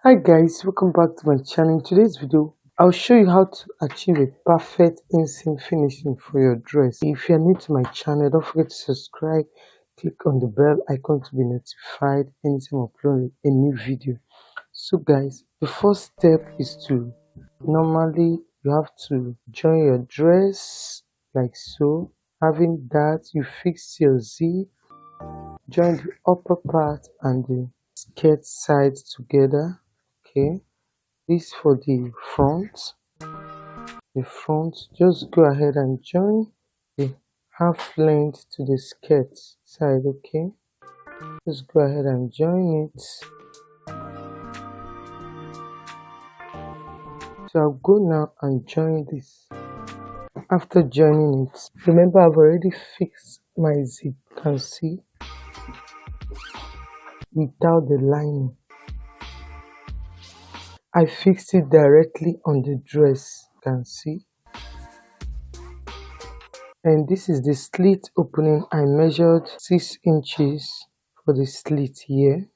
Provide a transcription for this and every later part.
Hi guys, welcome back to my channel. In today's video, I'll show you how to achieve a perfect inseam finishing for your dress. If you're new to my channel, don't forget to subscribe, click on the bell icon to be notified anytime I upload a new video. So guys, the first step is to normally you have to join your dress like so. Having that, you fix your zip, join the upper part and the skirt side together. Okay, this for the front, just go ahead and join the half length to the skirt side. Okay, just go ahead and join it. So I'll go now and join this. After joining it, remember I've already fixed my zip, you can see, without the lining. I fixed it directly on the dress, you can see. And this is the slit opening. I measured 6 inches for the slit here.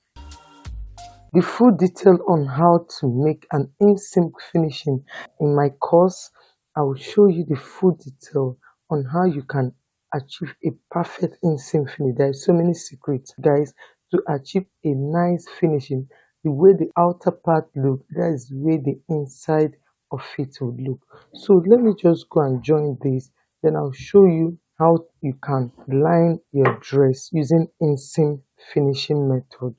The full detail on how to make an inseam finishing in my course. I will show you the full detail on how you can achieve a perfect inseam finish. There are so many secrets, guys, to achieve a nice finishing. The way the outer part look, that is the way the inside of it will look. So let me just go and join this, then I'll show you how you can line your dress using inseam finishing method.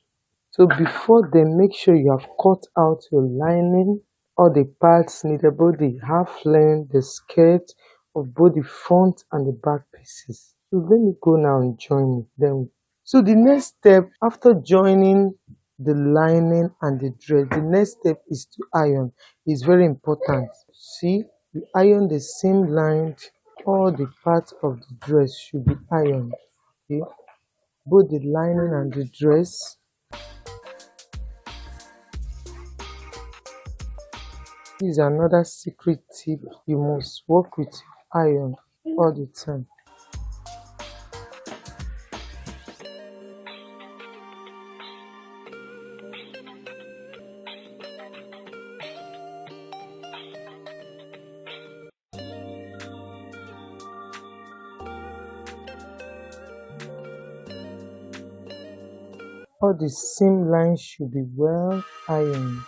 So before then, make sure you have cut out your lining, all the parts needed, both the half length, the skirt of both the front and the back pieces. So let me go now and join it. So the next step after joining the lining and the dress, the next step is to iron. It's very important. See, you iron the seam line, all the parts of the dress should be ironed. Okay, both the lining and the dress. This is another secret tip: you must work with iron all the time. All the seam lines should be well ironed.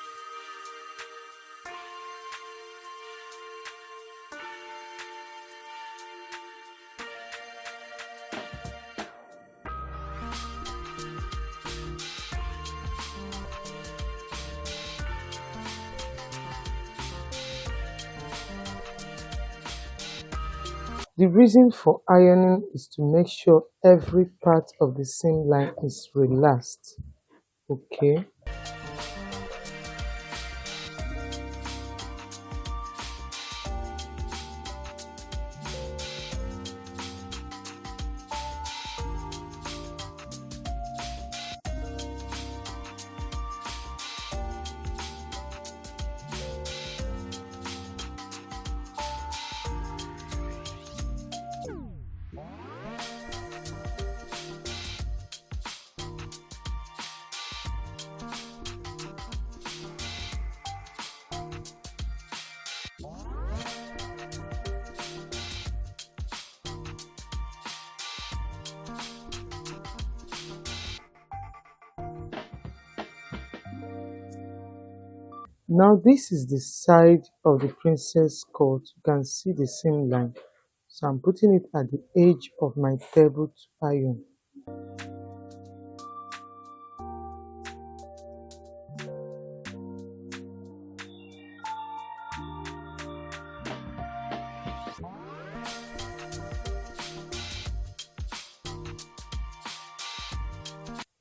The reason for ironing is to make sure every part of the seam line is relaxed. Okay. Now this is the side of the princess cut. You can see the seam line. So I'm putting it at the edge of my table to iron.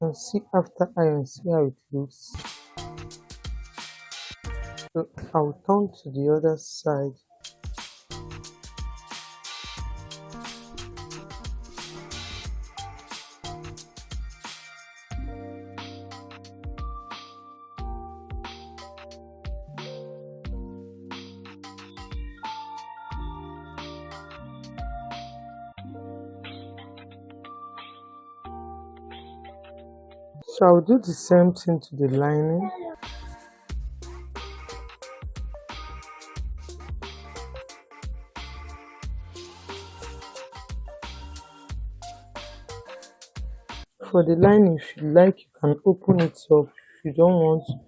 And see after iron, see how it looks. So I'll turn to the other side. So I'll do the same thing to the lining. for the lining, if you like, you can open it up. If you don't want, you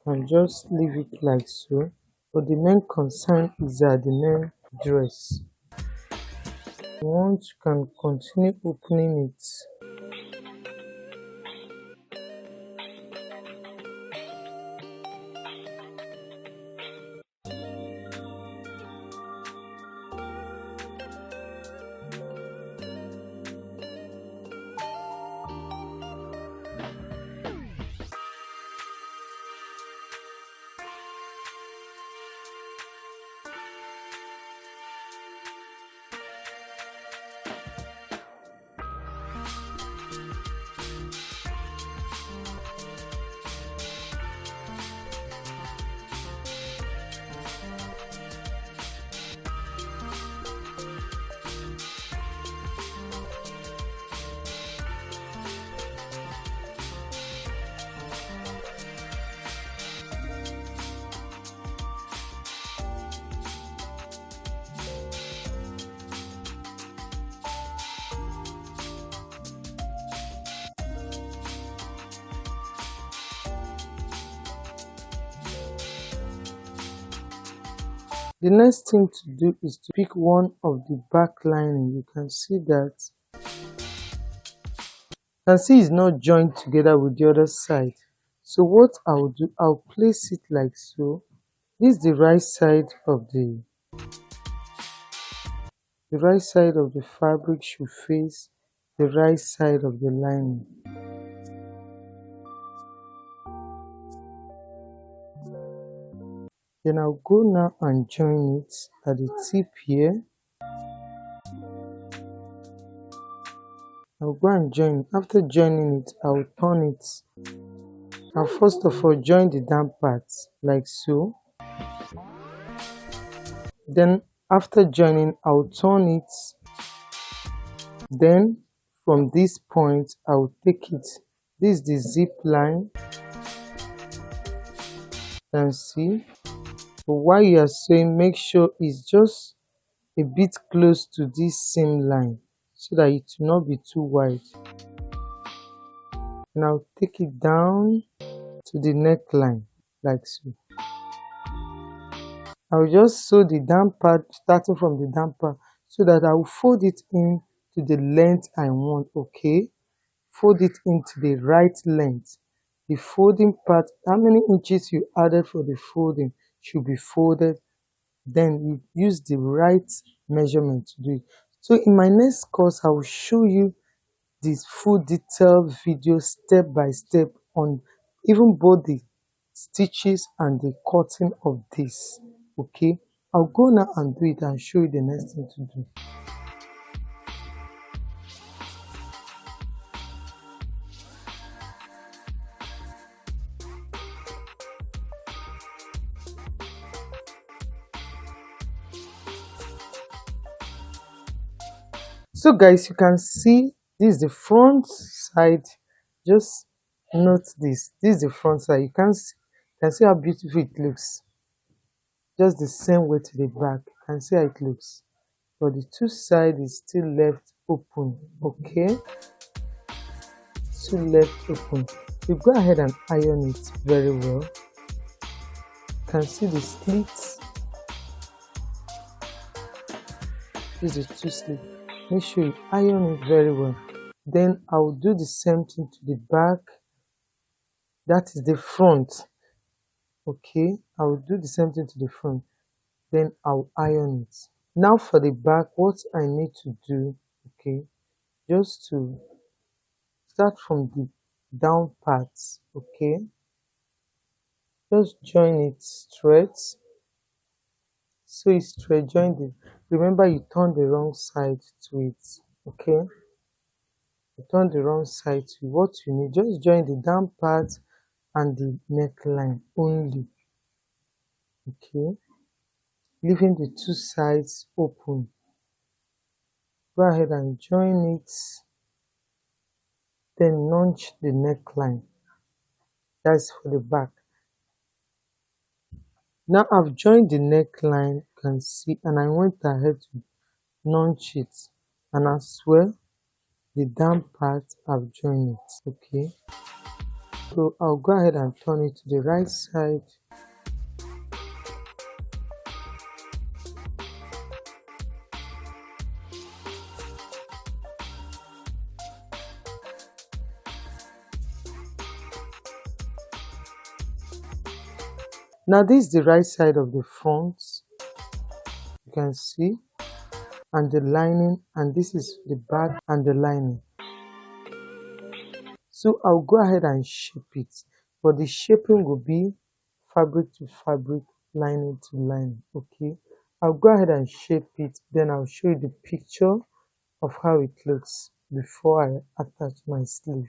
can just leave it like so. But the main concern is that the main dress. If you want, you can continue opening it. The next thing to do is to pick one of the back lining. You can see that. You can see it's not joined together with the other side. So what I'll do, I'll place it like so. This is the right side of the fabric should face the right side of the lining. Then I'll go now and join it at the tip here. I'll go and join. After joining it, I'll turn it. I'll first of all join the down part like so. Then after joining, I'll turn it. Then from this point, I'll take it. This is the zip line. You can see. But while you are sewing, make sure it's just a bit close to this seam line so that it will not be too wide. Now take it down to the neckline like so. I'll just sew the down part starting from the down part so that I will fold it in to the length I want. Okay, fold it into the right length. The folding part, how many inches you added for the folding should be folded. Then you use the right measurement to do it. So in my next course, I will show you this full detailed video step by step on even both the stitches and the cutting of this. Okay, I'll go now and do it and show you the next thing to do. So guys, you can see this is the front side. Just note this is the front side. You can see how beautiful it looks. Just the same way to the back. You can see how it looks. But the two sides is still left open. Okay, still left open. You go ahead and iron it very well. You can see the slits. This is two slits. Make sure you iron it very well. Then I will do the same thing to the back. That is the front. Okay, I will do the same thing to the front. Then I'll iron it. Now for the back, what I need to do, okay, just to start from the down parts, okay, just join it straight. So it's straight, join it. Remember, you turn the wrong side to it, okay? You turn the wrong side to what you need. Just join the down part and the neckline only, okay? Leaving the two sides open. Go ahead and join it. Then notch the neckline. That's for the back. Now I've joined the neckline, you can see, and I went ahead to notch it. And as well, the down part, I've joined it. Okay, so I'll go ahead and turn it to the right side. Now this is the right side of the front, you can see, and the lining, and this is the back and the lining. So I'll go ahead and shape it, but the shaping will be fabric to fabric, lining to lining. Okay, I'll go ahead and shape it, then I'll show you the picture of how it looks before I attach my sleeve.